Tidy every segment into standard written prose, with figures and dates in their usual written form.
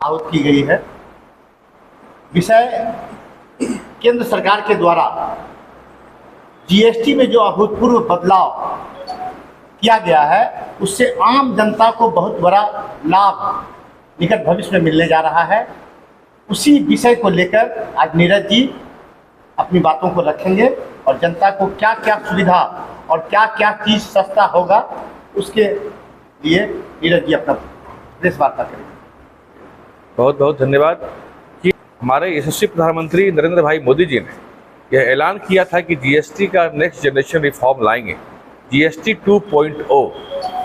आहूत की गई है। विषय केंद्र सरकार के द्वारा जीएसटी में जो अभूतपूर्व बदलाव किया गया है, उससे आम जनता को बहुत बड़ा लाभ निकट भविष्य में मिलने जा रहा है। उसी विषय को लेकर आज नीरज जी अपनी बातों को रखेंगे और जनता को क्या क्या सुविधा और क्या क्या चीज़ सस्ता होगा, उसके लिए नीरज जी अपना प्रेस वार्ता करेंगे। बहुत बहुत धन्यवाद कि हमारे यशस्वी प्रधानमंत्री नरेंद्र भाई मोदी जी ने यह ऐलान किया था कि जीएसटी का नेक्स्ट जनरेशन रिफॉर्म लाएंगे, जीएसटी 2.0।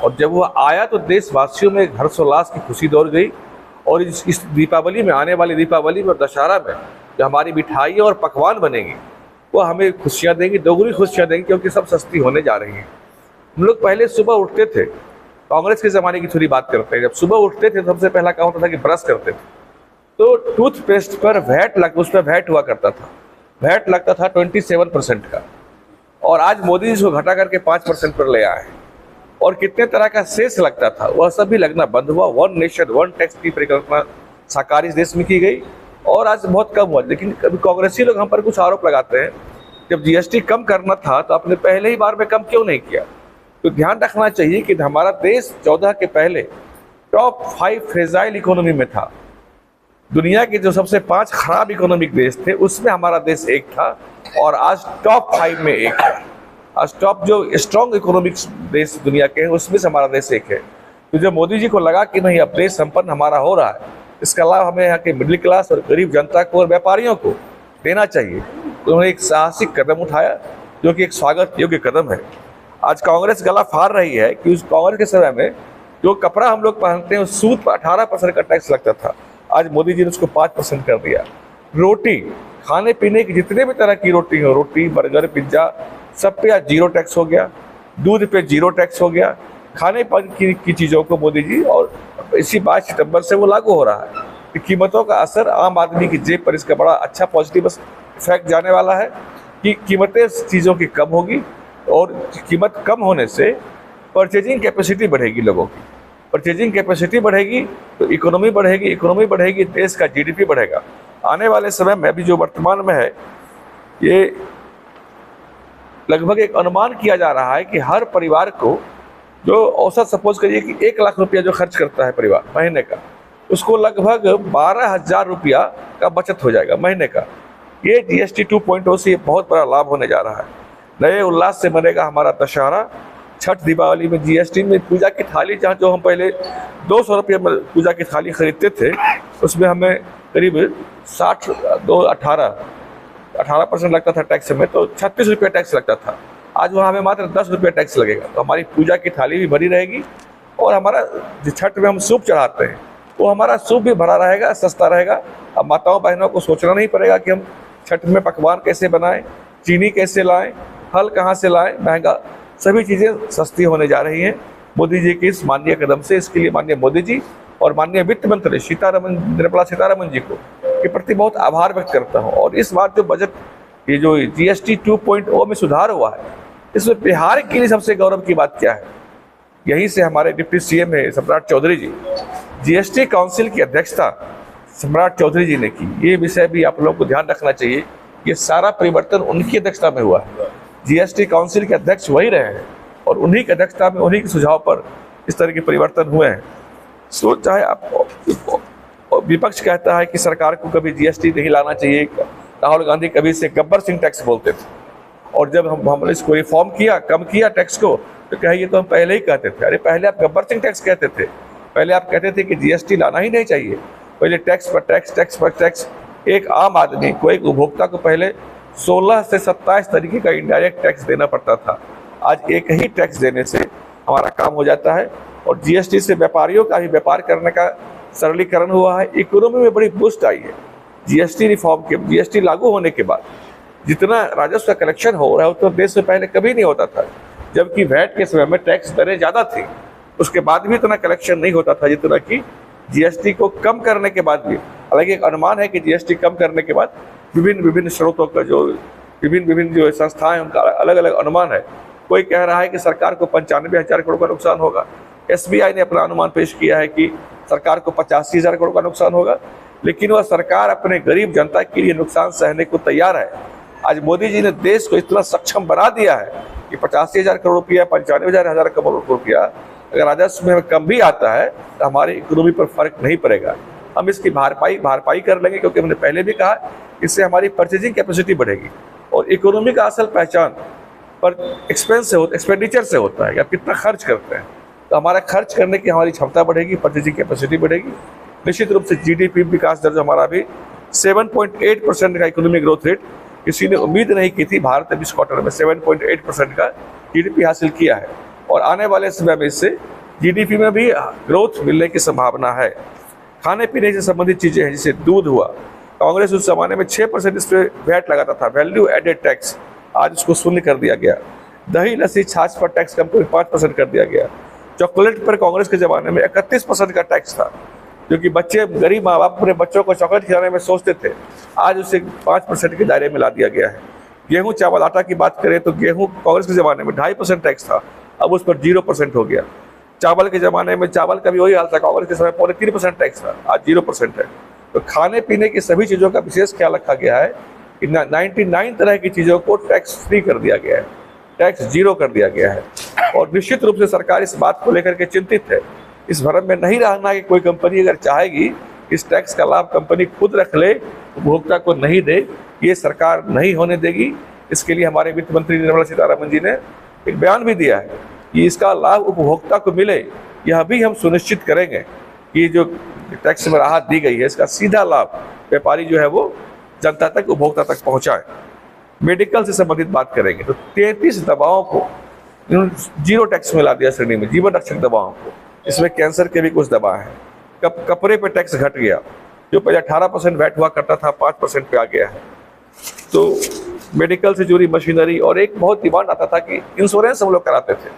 और जब वह आया तो देशवासियों में एक हर्षोल्लास की खुशी दौड़ गई। और इस दीपावली में, आने वाली दीपावली में और दशहरा में जो हमारी मिठाई और पकवान बनेंगी वो हमें खुशियाँ देंगी, दोगुनी खुशियाँ देंगी, क्योंकि सब सस्ती होने जा रही हैं। हम लोग पहले सुबह उठते थे, कांग्रेस के ज़माने की थोड़ी बात करते हैं, जब सुबह उठते थे सबसे पहला काम होता था कि ब्रश करते थे, तो टूथपेस्ट पर उस पर वैट हुआ करता था। वैट लगता था 27% का, और आज मोदी जी इसको घटा करके 5% पर ले आए। और कितने तरह का सेस लगता था, वह सब भी लगना बंद हुआ। वन नेशन वन टैक्स की परिकल्पना साकार इस देश में की गई और आज बहुत कम हुआ। लेकिन कभी कांग्रेसी लोग हम पर कुछ आरोप लगाते हैं, जब जीएसटी कम करना था तो आपने पहले ही बार में कम क्यों नहीं किया। तो ध्यान रखना चाहिए कि हमारा देश 14 के पहले टॉप 5 फ्रेजाइल इकोनॉमी में था। दुनिया के जो सबसे 5 खराब इकोनॉमिक देश थे उसमें हमारा देश एक था, और आज टॉप 5 में एक है। आज टॉप जो स्ट्रॉन्ग इकोनॉमिक देश दुनिया के हैं उसमें से हमारा देश एक है। तो जब मोदी जी को लगा कि नहीं, अब देश संपन्न हमारा हो रहा है, इसका लाभ हमें यहाँ के मिडिल क्लास और गरीब जनता को और व्यापारियों को देना चाहिए, तो उन्होंने एक साहसिक कदम उठाया जो कि एक स्वागत योग्य कदम है। आज कांग्रेस गला फाड़ रही है कि उस कांग्रेस के समय में जो कपड़ा हम लोग पहनते हैं उस सूत पर 18% का टैक्स लगता था, आज मोदी जी ने उसको 5% कर दिया। रोटी, खाने पीने की जितने भी तरह की रोटी हो, रोटी, बर्गर, पिज्जा, सब पे आज 0 टैक्स हो गया। दूध पे 0 टैक्स हो गया। खाने पानी की चीज़ों को मोदी जी, और इसी 22 सितंबर से वो लागू हो रहा है। कि कीमतों का असर आम आदमी की जेब पर इसका बड़ा अच्छा पॉजिटिव इफेक्ट जाने वाला है कि कीमतें चीज़ों की कम होगी, और कीमत कम होने से परचेजिंग कैपेसिटी बढ़ेगी। लोगों की परचेजिंग कैपेसिटी बढ़ेगी तो इकोनॉमी बढ़ेगी, इकोनॉमी बढ़ेगी, देश का जीडीपी बढ़ेगा। आने वाले समय में अभी जो वर्तमान में है, ये लगभग एक अनुमान किया जा रहा है कि हर परिवार को जो औसत सपोज करिए कि 1 लाख रुपया जो खर्च करता है परिवार महीने का, उसको लगभग 12,000 रुपया का बचत हो जाएगा महीने का। ये जीएसटी 2.0 से बहुत बड़ा लाभ होने जा रहा है। नए उल्लास से मनेगा हमारा दशहरा, छठ, दीपावली में जीएसटी में पूजा की थाली, जहाँ जो हम पहले 200 रुपये में पूजा की थाली खरीदते थे, उसमें हमें करीब 18% लगता था टैक्स में, तो 36 रुपये टैक्स लगता था। आज वहाँ हमें मात्र 10 रुपये टैक्स लगेगा। तो हमारी पूजा की थाली भी भरी रहेगी, और हमारा जो छठ में हम सूप चढ़ाते हैं वो हमारा सूप भी भरा रहेगा, सस्ता रहेगा। अब माताओं बहनों को सोचना नहीं पड़ेगा कि हम छठ में पकवान कैसे बनाएं, चीनी कैसे लाएं, फल कहाँ से लाएं, महंगा, सभी चीज़ें सस्ती होने जा रही हैं मोदी जी के इस माननीय कदम से। इसके लिए माननीय मोदी जी और माननीय वित्त मंत्री निर्मला सीतारमण जी को के प्रति बहुत आभार व्यक्त करता हूँ। और इस बार जो बजट, ये जो जीएसटी 2.0 में सुधार हुआ है, इसमें बिहार के लिए सबसे गौरव की बात क्या है, यहीं से हमारे डिप्टी सीएम है सम्राट चौधरी जी, जीएसटी काउंसिल की अध्यक्षता सम्राट चौधरी जी ने की। ये विषय भी आप लोगों को ध्यान रखना चाहिए, ये सारा परिवर्तन उनकी अध्यक्षता में हुआ है। जीएसटी काउंसिल के अध्यक्ष वही रहे हैं, और उन्हीं की अध्यक्षता में, उन्हीं के सुझाव पर इस तरह के परिवर्तन हुए हैं। सो चाहे आप विपक्ष कहता है कि सरकार को कभी जीएसटी नहीं लाना चाहिए, राहुल गांधी कभी से गब्बर सिंह टैक्स बोलते थे, और जब हमने इसको रिफॉर्म किया, कम किया टैक्स को, तो कहिए तो हम पहले ही कहते थे। अरे पहले आप गब्बर सिंह टैक्स कहते थे, पहले आप कहते थे कि जीएसटी लाना ही नहीं चाहिए, पहले टैक्स पर टैक्स, टैक्स पर टैक्स। एक आम आदमी को, एक उपभोक्ता को पहले 16 से 27 तरीके का इनडायरेक्ट टैक्स देना पड़ता था। आज एक ही टैक्स देने से हमारा काम हो जाता है, और जीएसटी से व्यापारियों का भी व्यापार करने का सरलीकरण हुआ है। इकोनॉमी में बड़ी बूस्ट आई है जीएसटी रिफॉर्म के, जीएसटी लागू होने के बाद। जितना राजस्व का कलेक्शन हो रहा है उतना देश में पहले कभी नहीं होता था, जबकि वैट के समय में टैक्स दरें ज़्यादा थी, उसके बाद भी इतना कलेक्शन नहीं होता था जितना कि जीएसटी को कम करने के बाद भी। हालांकि एक अनुमान है कि जीएसटी कम करने के बाद विभिन्न स्रोतों का जो विभिन्न जो संस्थाएं, उनका अलग अलग अनुमान है। कोई कह रहा है कि सरकार को 95,000 करोड़ का नुकसान होगा। एसबीआई ने अपना अनुमान पेश किया है कि सरकार को 85,000 करोड़ का नुकसान होगा, लेकिन वह सरकार अपने गरीब जनता के लिए नुकसान सहने को तैयार है। आज मोदी जी ने देश को इतना सक्षम बना दिया है कि 85,000 करोड़ रुपया, 95,000 करोड़ रुपया अगर राजस्व में कम भी आता है तो हमारी इकोनॉमी पर फर्क नहीं पड़ेगा। हम इसकी भारपाई कर लेंगे, क्योंकि हमने पहले भी कहा इससे हमारी परचेजिंग कैपेसिटी बढ़ेगी। और इकोनॉमी का असल पहचान पर एक्सपेंडिचर से होता है कि आप कितना खर्च करते हैं। तो हमारा खर्च करने की हमारी क्षमता बढ़ेगी, परचेजिंग कैपेसिटी बढ़ेगी। निश्चित रूप से जीडीपी विकास दर जो हमारा भी 7.8% का इकोनॉमिक ग्रोथ रेट, किसी ने उम्मीद नहीं की थी, भारत ने इस क्वार्टर में 7.8% का जीडीपी हासिल किया है। और आने वाले समय में इससे जीडीपी में भी ग्रोथ मिलने की संभावना है। खाने पीने से संबंधित चीज़ें हैं, जैसे दूध हुआ, कांग्रेस उस जमाने में 6% इस पर वैट लगाता था, वैल्यू एडेड टैक्स, आज उसको शून्य कर दिया गया। दही लस्सी छाछ पर टैक्स कम कर 5% कर दिया गया। चॉकलेट पर कांग्रेस के ज़माने में 31% का टैक्स था, क्योंकि बच्चे, गरीब माँ बाप अपने बच्चों को चॉकलेट खिलाने में सोचते थे, आज उसे 5% के दायरे में ला दिया गया है। गेहूँ चावल आटा की बात करें तो गेहूँ कांग्रेस के ज़माने में 2.5% टैक्स था, अब उस पर 0% हो गया। चावल के ज़माने में चावल का भी वही हाल था, कांग्रेस के समय 3.5% टैक्स था, आज 0% है। तो खाने पीने की सभी चीज़ों का विशेष ख्याल रखा गया है कि 99 तरह की चीज़ों को टैक्स फ्री कर दिया गया है, टैक्स 0 कर दिया गया है। और निश्चित रूप से सरकार इस बात को लेकर के चिंतित है। इस भ्रम में नहीं रहना कि कोई कंपनी अगर चाहेगी इस टैक्स का लाभ कंपनी खुद रख ले, उपभोक्ता को नहीं दे, ये सरकार नहीं होने देगी। इसके लिए हमारे वित्त मंत्री निर्मला सीतारमण जी ने एक बयान भी दिया है कि इसका लाभ उपभोक्ता को मिले। यह भी हम सुनिश्चित करेंगे कि जो टैक्स में राहत दी गई है इसका सीधा लाभ व्यापारी जो है वो जनता तक, उपभोक्ता तक पहुंचाए। मेडिकल से संबंधित बात करेंगे तो 33 दवाओं को 0 टैक्स में ला दिया श्रेणी में, जीवन रक्षक दवाओं को। इसमें कैंसर के भी कुछ दवा हैं। कपड़े पे टैक्स घट गया, जो पहले 18% वैट हुआ करता था 5% पे आ गया है। तो मेडिकल से जुड़ी मशीनरी, और एक बहुत डिमांड आता था कि इंश्योरेंस हम लोग कराते थे,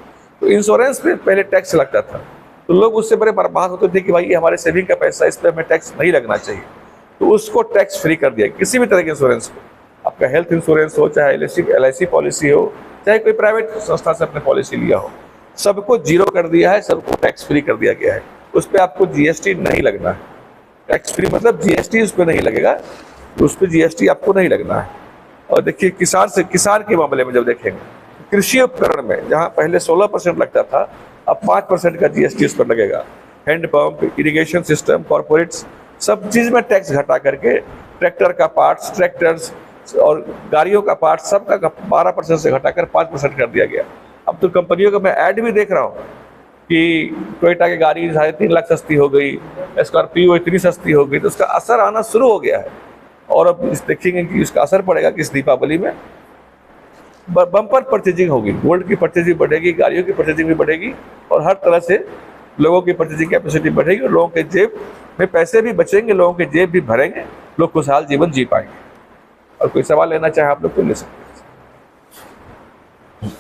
तो इंश्योरेंस पे पहले टैक्स लगता था, तो लोग उससे बड़े बर्बाद होते थे कि भाई ये हमारे सेविंग का पैसा, इस पर हमें टैक्स नहीं लगना चाहिए। तो उसको टैक्स फ्री कर दिया, किसी भी तरह के इंश्योरेंस को, आपका हेल्थ इंश्योरेंस हो, चाहे LIC पॉलिसी हो, चाहे कोई प्राइवेट संस्था से अपने पॉलिसी लिया हो, सबको 0 कर दिया है, सबको टैक्स फ्री कर दिया गया है। उस पर आपको GST नहीं लगना है। टैक्स फ्री मतलब GST उस पर नहीं लगेगा, उस पर GST आपको नहीं लगना है। और देखिए किसान के मामले में जब देखेंगे, कृषि उपकरण में जहाँ पहले 16% लगता था, अब 5% का GST उस पर लगेगा। Hand pump, irrigation system, corporates, सब चीज़ में टैक्स घटा करके ट्रैक्टर का पार्ट्स, ट्रैक्टर्स और गाड़ियों का पार्ट्स सबका 12% से घटाकर 5% कर दिया गया। अब तो कंपनियों का मैं ऐड भी देख रहा हूँ कि टोयोटा की गाड़ी 3.5 लाख सस्ती हो गई, स्कॉर्पियो इतनी सस्ती हो गई, तो उसका असर आना शुरू हो गया है। और अब देखेंगे कि इसका असर पड़ेगा कि इस दीपावली में बम्पर परचेजिंग होगी, गोल्ड की परचेजिंग बढ़ेगी, गाड़ियों की परचेजिंग भी बढ़ेगी, और हर तरह से लोगों की परचेजिंग कैपेसिटी बढ़ेगी, और लोगों के जेब में पैसे भी बचेंगे, लोगों के जेब भी भरेंगे, लोग खुशहाल जीवन जी पाएंगे। और कोई सवाल लेना चाहे आप लोग तो ले सकते हैं।